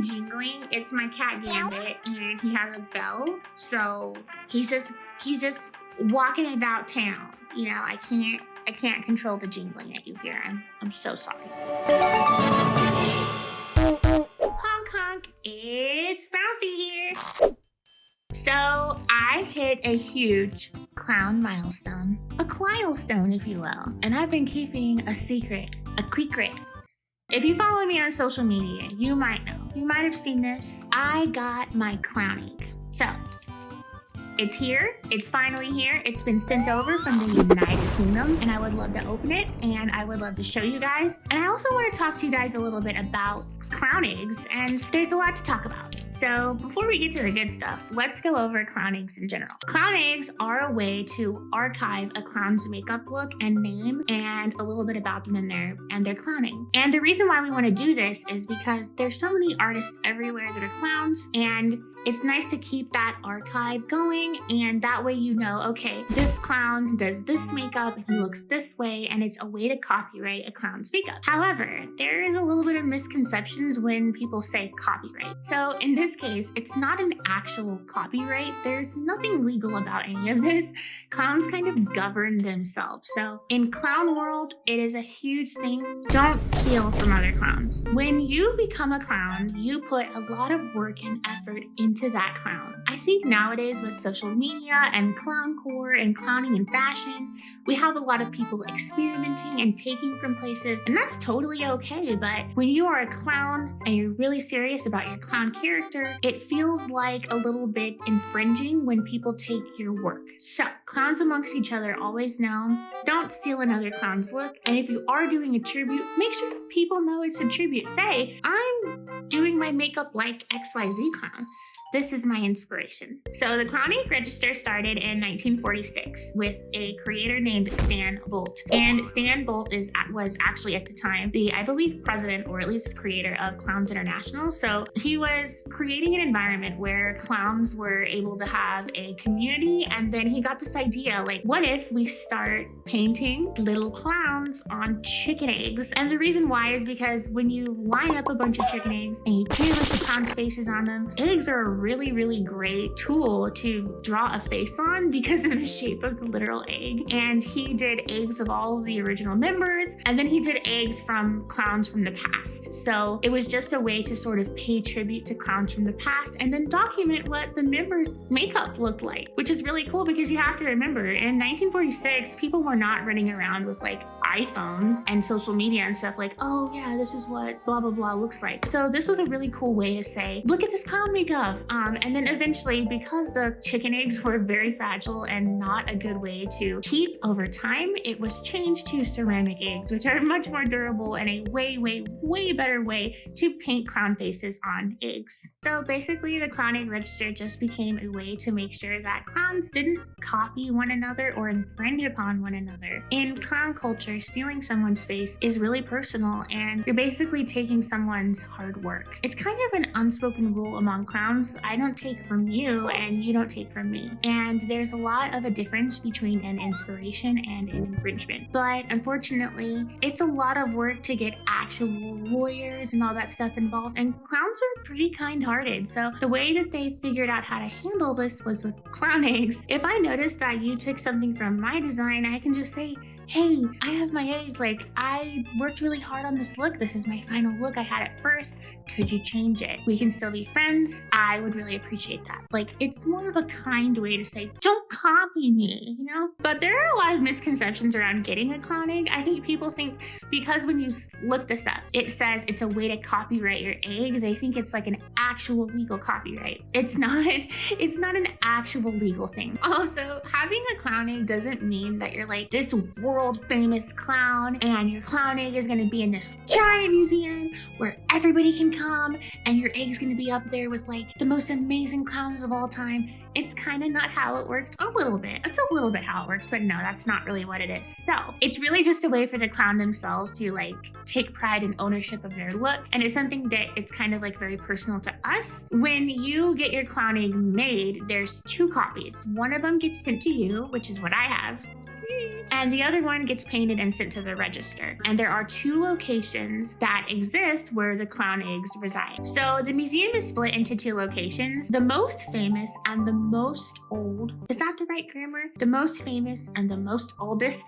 jingling, it's my cat Gambit, and he has a bell. So he's just walking about town. You know, I can't control the jingling that you hear. I'm so sorry. Honk honk, it's Bouncy here. So I've hit a huge clown milestone, a Clylestone if you will, and I've been keeping a secret. If you follow me on social media, you might know. You might have seen this. I got my clown ink. So it's here. It's finally here. It's been sent over from the United Kingdom, and I would love to open it, and I would love to show you guys. And I also want to talk to you guys a little bit about clown eggs, and there's a lot to talk about. So before we get to the good stuff, let's go over clown eggs in general. Clown eggs are a way to archive a clown's makeup look and name and a little bit about them in there and their clowning. And the reason why we want to do this is because there's so many artists everywhere that are clowns, and it's nice to keep that archive going, and that way you know, okay, this clown does this makeup, he looks this way, and it's a way to copyright a clown's makeup. However, there is a little bit of misconceptions when people say copyright. So in this case, it's not an actual copyright. There's nothing legal about any of this. Clowns kind of govern themselves. So in clown world, it is a huge thing. Don't steal from other clowns. When you become a clown, you put a lot of work and effort into that clown. I think nowadays with social media and clowncore and clowning and fashion, we have a lot of people experimenting and taking from places, and that's totally okay. But when you are a clown and you're really serious about your clown character, it feels like a little bit infringing when people take your work. So clowns amongst each other always know, don't steal another clown's look. And if you are doing a tribute, make sure people know it's a tribute. Say, I'm doing my makeup like XYZ clown. This is my inspiration. So the Clown Ink Register started in 1946 with a creator named Stan Bolt. And Stan Bolt was actually at the time the, I believe, president or at least creator of Clowns International. So he was creating an environment where clowns were able to have a community, and then he got this idea, like, what if we start painting little clowns on chicken eggs? And the reason why is because when you line up a bunch of chicken eggs and you paint a bunch of clowns' faces on them, eggs are a really great tool to draw a face on because of the shape of the literal egg. And he did eggs of all of the original members, and then he did eggs from clowns from the past. So it was just a way to sort of pay tribute to clowns from the past and then document what the members' makeup looked like, which is really cool because you have to remember, in 1946, people were not running around with like iPhones and social media and stuff like, oh yeah, this is what blah blah blah looks like. So this was a really cool way to say, look at this clown makeup. And then eventually, because the chicken eggs were very fragile and not a good way to keep over time, it was changed to ceramic eggs, which are much more durable and a way better way to paint clown faces on eggs. So basically, the Clown Ink Register just became a way to make sure that clowns didn't copy one another or infringe upon one another. In clown culture, stealing someone's face is really personal, and you're basically taking someone's hard work. It's kind of an unspoken rule among clowns. I don't take from you and you don't take from me. And there's a lot of a difference between an inspiration and an infringement. But unfortunately, it's a lot of work to get actual lawyers and all that stuff involved. And clowns are pretty kind-hearted. So the way that they figured out how to handle this was with clown eggs. If I notice that you took something from my design, I can just say, hey, I have my egg, like, I worked really hard on this look. This is my final look. I had it first. Could you change it? We can still be friends. I would really appreciate that. Like, it's more of a kind way to say, don't copy me, you know? But there are a lot of misconceptions around getting a clown egg. I think people think because when you look this up, it says it's a way to copyright your egg. They think it's like an actual legal copyright. It's not an actual legal thing. Also, having a clown egg doesn't mean that you're like this world famous clown and your clown egg is gonna be in this giant museum where everybody can come and your egg's gonna be up there with like the most amazing clowns of all time. It's kind of not how it works. A little bit. It's a little bit how it works, but no, that's not really what it is. So it's really just a way for the clown themselves to like take pride and ownership of their look. And it's something that it's kind of like very personal to us. When you get your clown egg made, there's 2 copies. One of them gets sent to you, which is what I have. and the other one gets painted and sent to the register. And there are 2 locations that exist where the clown eggs reside. So the museum is split into 2 locations. The most famous and the most old, is that the right grammar? The most famous and the most oldest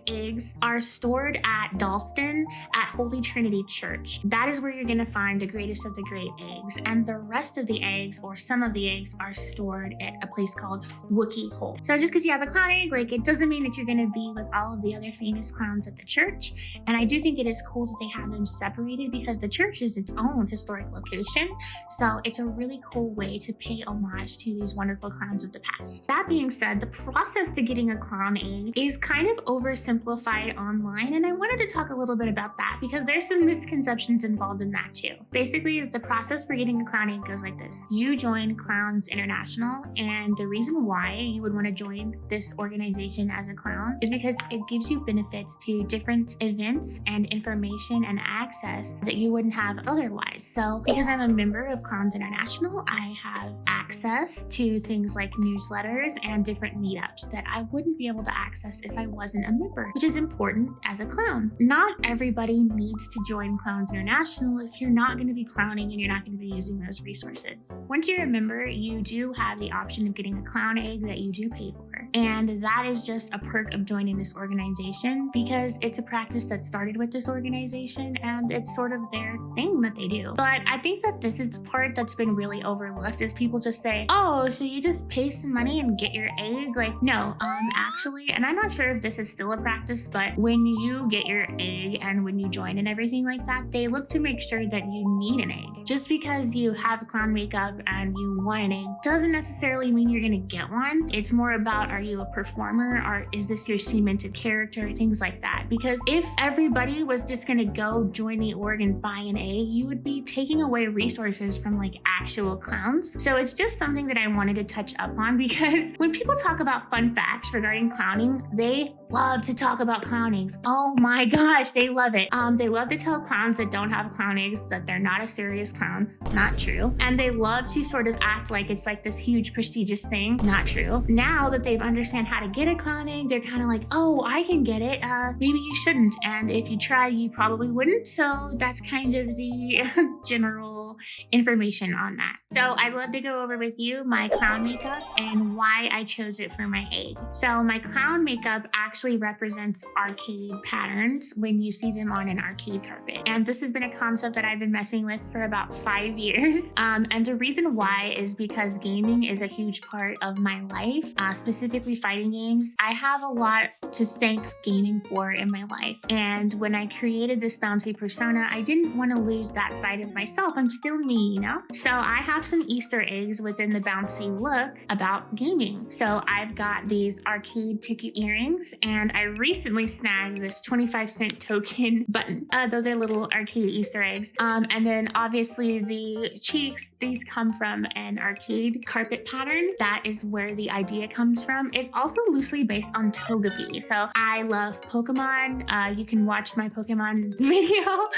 eggs are stored at Dalston at Holy Trinity Church. That is where you're gonna find the greatest of the great eggs. And the rest of the eggs, or some of the eggs, are stored at a place called Wookiee Hole. So just because you have a clown egg, like, it doesn't mean that you're gonna be with all of the other famous clowns at the church. And I do think it is cool that they have them separated because the church is its own historic location. So it's a really cool way to pay homage to these wonderful clowns of the past. That being said, the process to getting a clown egg is kind of oversimplified online, and I wanted to talk a little bit about that because there's some misconceptions involved in that too. Basically, the process for getting a clown egg goes like this. You join Clowns International, and the reason why you would want to join this organization as a clown is because it gives you benefits to different events and information and access that you wouldn't have otherwise. So because I'm a member of Clowns International, I have access to things like newsletters and different meetups that I wouldn't be able to access if I wasn't a member, which is important as a clown. Not everybody needs to join Clowns International if you're not going to be clowning and you're not going to be using those resources. Once you're a member, you do have the option of getting a clown egg that you do pay for. And that is just a perk of joining this organization because it's a practice that started with this organization and it's sort of their thing that they do. But I think that this is the part that's been really overlooked is people just say, oh, so you just pay some money and get your egg? Like, no, actually, and I'm not sure if this is still a practice, but when you get your egg and when you join and everything like that, they look to make sure that you need an egg. Just because you have clown makeup and you want an egg doesn't necessarily mean you're gonna get one. It's more about, are you a performer, or is this your cemented character, things like that. Because if everybody was just gonna go join the org and buy an egg, you would be taking away resources from like actual clowns. So it's just something that I wanted to touch up on because when people talk about fun facts regarding clowning, they love to talk about clown eggs. Oh my gosh, they love it. They love to tell clowns that don't have clown eggs that they're not a serious clown. Not true. And they love to sort of act like it's like this huge prestigious thing. Not true. Now that they've understand how to get a clown egg, they're kind of like, oh, I can get it. Maybe you shouldn't. And if you try, you probably wouldn't. So that's kind of the general information on that. So I'd love to go over with you my clown makeup and why I chose it for my egg. So my clown makeup actually represents arcade patterns when you see them on an arcade carpet. And this has been a concept that I've been messing with for about 5 years. And the reason why is because gaming is a huge part of my life, specifically fighting games. I have a lot to thank gaming for in my life. And when I created this Bouncy persona, I didn't want to lose that side of myself. I'm still me, you know? So I have some Easter eggs within the Bouncy look about gaming. So I've got these arcade ticket earrings, and I recently snagged this 25-cent token button. Those are little arcade Easter eggs. And then obviously the cheeks, these come from an arcade carpet pattern. That is where the idea comes from. It's also loosely based on Togepi. So I love Pokemon. You can watch my Pokemon video,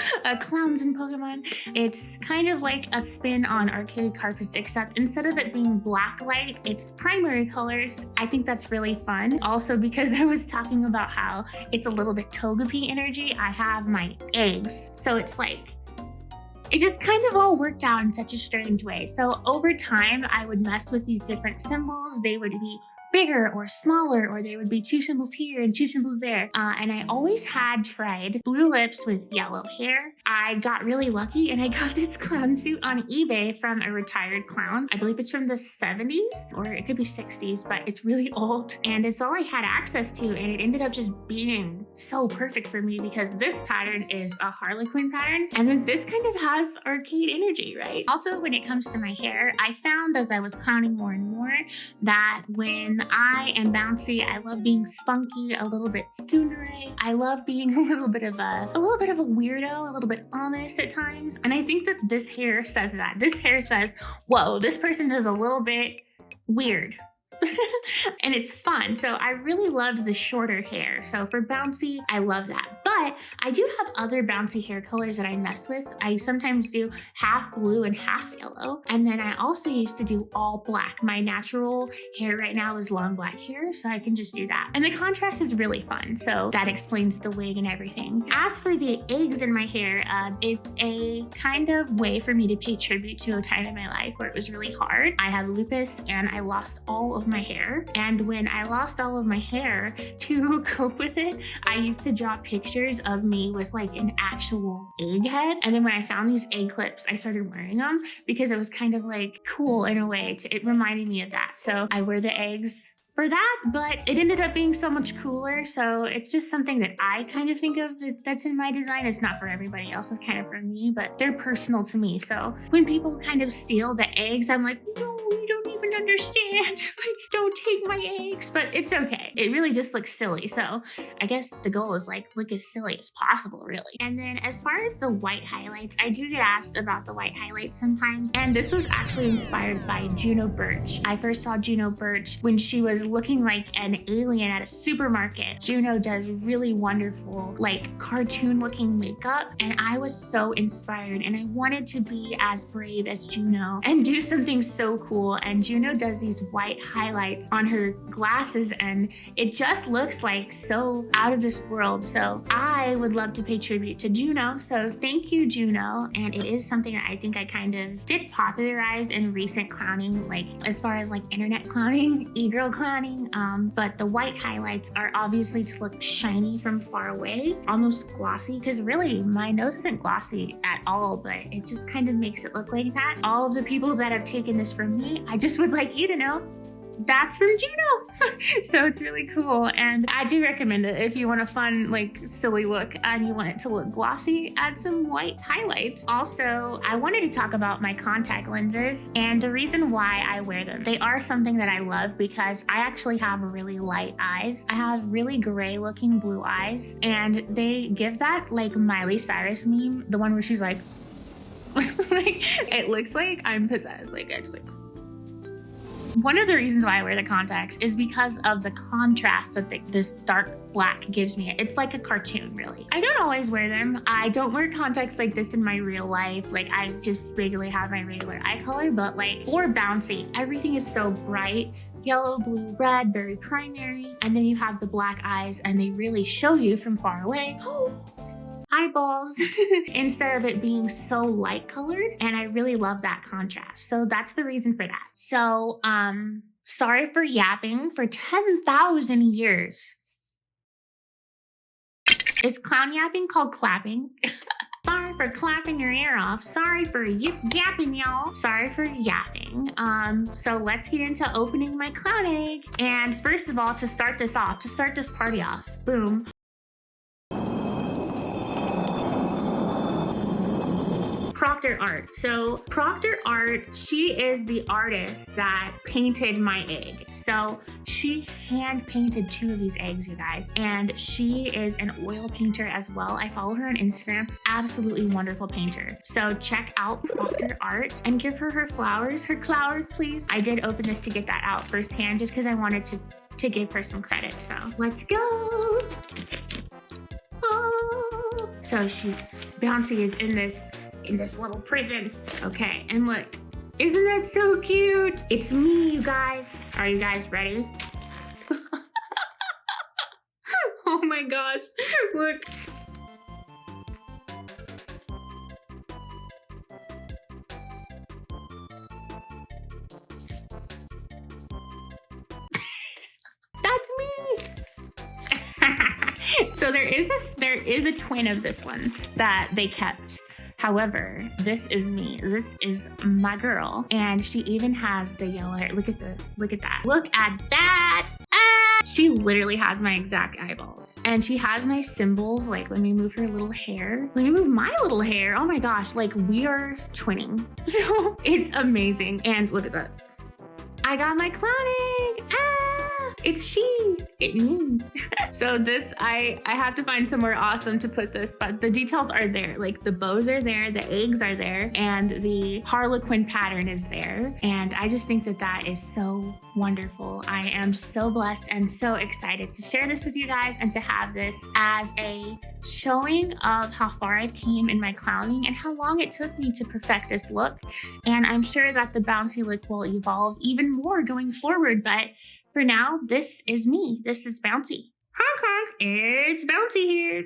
Clowns in Pokemon. It's kind of like a spin on arcade carpets, except instead of it being black light, it's primary colors. I think that's really fun. Also, because I was talking about how it's a little bit Togepi energy, I have my eggs. So it's like, it just kind of all worked out in such a strange way. So over time, I would mess with these different symbols. They would be bigger or smaller, or there would be 2 symbols here and 2 symbols there. And I always had tried blue lips with yellow hair. I got really lucky and I got this clown suit on eBay from a retired clown. I believe it's from the 70s or it could be 60s, but it's really old. And it's all I had access to. And it ended up just being so perfect for me because this pattern is a Harlequin pattern. And then this kind of has arcade energy, right? Also, when it comes to my hair, I found as I was clowning more and more that when I am Bouncy, I love being spunky, a little bit tsundere. I love being a little bit of a weirdo, a little bit honest at times. And I think that this hair says that. This hair says, whoa, this person is a little bit weird. And it's fun. So I really loved the shorter hair. So for Bouncy, I love that. But But I do have other bouncy hair colors that I mess with. I sometimes do half blue and half yellow. And then I also used to do all black. My natural hair right now is long black hair, so I can just do that. And the contrast is really fun, so that explains the wig and everything. As for the eggs in my hair, it's a kind of way for me to pay tribute to a time in my life where it was really hard. I had lupus and I lost all of my hair. And when I lost all of my hair, to cope with it, I used to draw pictures of me with like an actual egg head. And then when I found these egg clips, I started wearing them because it was kind of like cool in a way. It reminded me of that. So I wear the eggs for that, but it ended up being so much cooler. So it's just something that I kind of think of that's in my design. It's not for everybody else, it's kind of for me, but they're personal to me. So when people kind of steal the eggs, I'm like, no, you don't even understand. Like, don't take my eggs, but it's okay. It really just looks silly. So I guess the goal is like, look as silly as possible, really. And then as far as the white highlights, I do get asked about the white highlights sometimes. And this was actually inspired by Juno Birch. I first saw Juno Birch when she was looking like an alien at a supermarket. Juno does really wonderful, like cartoon looking makeup. And I was so inspired and I wanted to be as brave as Juno and do something so cool. And Juno does these white highlights on her glasses and it just looks like so out of this world. So I would love to pay tribute to Juno. So thank you, Juno. And it is something that I think I kind of did popularize in recent clowning, like as far as like internet clowning, e-girl clowning. But the white highlights are obviously to look shiny from far away, almost glossy, because really my nose isn't glossy at all, but it just kind of makes it look like that. All of the people that have taken this from me, I just would like you to know that's from Juno. So it's really cool. And I do recommend it if you want a fun, like silly look and you want it to look glossy, add some white highlights. Also, I wanted to talk about my contact lenses and the reason why I wear them. They are something that I love because I actually have really light eyes. I have really gray looking blue eyes and they give that like Miley Cyrus meme, the one where she's like, like it looks like I'm possessed, like actually. One of the reasons why I wear the contacts is because of the contrast that this dark black gives me. It's like a cartoon, really. I don't always wear them. I don't wear contacts like this in my real life. Like I just regularly have my regular eye color, but like for Bouncy, everything is so bright. Yellow, blue, red, very primary. And then you have the black eyes and they really show you from far away. Eyeballs instead of it being so light colored, and I really love that contrast. So that's the reason for that. So sorry for yapping for 10,000 years. Is clown yapping called clapping? Sorry for clapping your ear off. Sorry for yapping, y'all. Sorry for yapping. So let's get into opening my clown egg. And first of all, to start this party off, boom. Proctor art. So Proctor art, she is the artist that painted my egg. So she hand painted 2 of these eggs, you guys. And she is an oil painter as well. I follow her on Instagram. Absolutely wonderful painter. So check out Proctor art and give her flowers. Her flowers, please. I did open this to get that out firsthand just because I wanted to give her some credit. So let's go. Oh. So Bouncy is in this little prison. Okay, and look, isn't that so cute? It's me, you guys. Are you guys ready? Oh my gosh, look. That's me. So there is a twin of this one that they kept. However, this is me. This is my girl. And she even has the yellow hair. Look at that. Look at that. Ah! She literally has my exact eyeballs. And she has my symbols. Like, let me move her little hair. Let me move my little hair. Oh my gosh. Like, we are twinning. So it's amazing. And look at that. I got my clowning. Ah! It's she. It me. So this, I have to find somewhere awesome to put this, but the details are there. Like the bows are there, the eggs are there, and the Harlequin pattern is there. And I just think that that is so wonderful. I am so blessed and so excited to share this with you guys and to have this as a showing of how far I've came in my clowning and how long it took me to perfect this look. And I'm sure that the Bouncy look will evolve even more going forward, but for now, this is me. This is Bouncy. Hong Kong, it's Bouncy here.